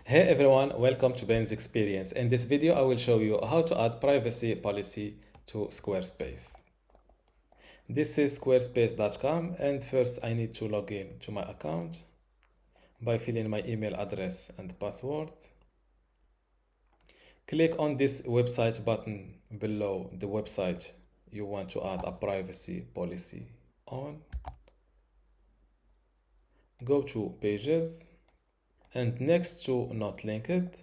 Hey everyone, welcome to Ben's Experience. In this video, I will show you how to add privacy policy to Squarespace. This is squarespace.com, and first I need to log in to my account by filling my email address and password. Click on this website button below the website you want to add a privacy policy on. Go to Pages, and next to Not Linked,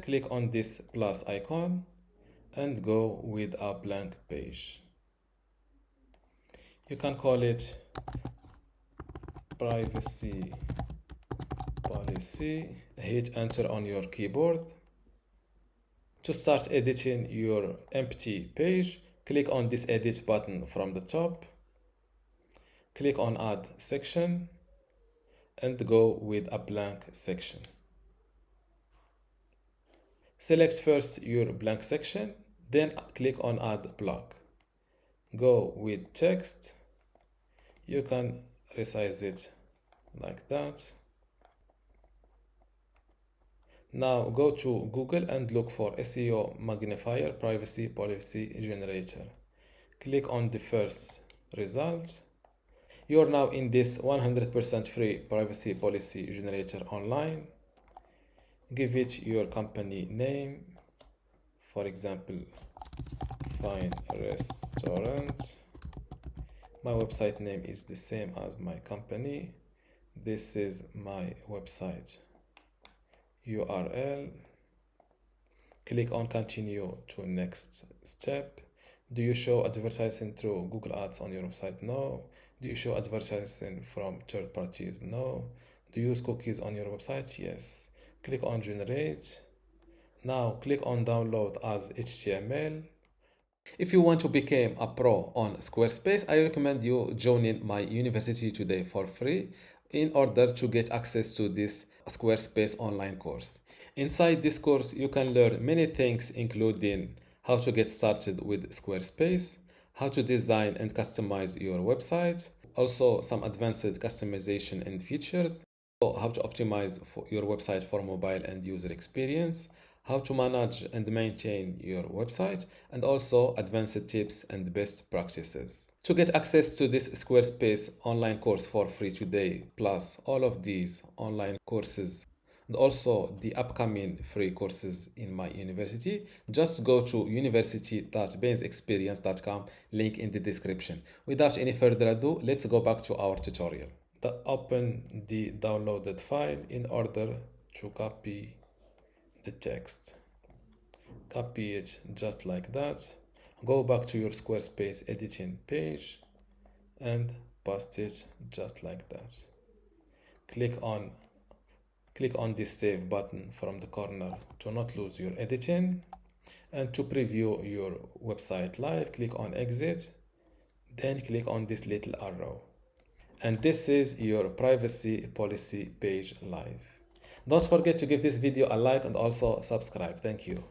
click on this plus icon and go with a blank page. You can call it privacy policy. Hit enter on your keyboard. To start editing your empty page, click on this edit button from the top. Click on add section and go with a blank section. Select first your blank section, then click on add block. Go with text. You can resize it like that. Now go to Google and look for SEO magnifier privacy policy generator. Click on the first result. You are now in this 100% free privacy policy generator online. Give it your company name, for example, Fine Restaurant. My website name is the same as my company. This is my website URL. Click on continue to next step. Do you show advertising through Google Ads on your website? No. Do you show advertising from third parties? No. Do you use cookies on your website? Yes. Click on generate. Now click on download as HTML. If you want to become a pro on Squarespace, I recommend you joining my university today for free in order to get access to this Squarespace online course. Inside this course, you can learn many things, including how to get started with Squarespace, how to design and customize your website, also some advanced customization and features, how to optimize your website for mobile and user experience, how to manage and maintain your website, and also advanced tips and best practices. To get access to this Squarespace online course for free today, plus all of these online courses and also the upcoming free courses in my university, just go to university.bensexperience.com, link in the description. Without any further ado, let's go back to our tutorial. Open the downloaded file in order to copy the text. Copy it just like that. Go back to your Squarespace editing page and paste it just like that. Click on this save button from the corner to not lose your editing, and to preview your website live, click on exit, then click on this little arrow, and this is your privacy policy page live. Don't forget to give this video a like and also subscribe. Thank you.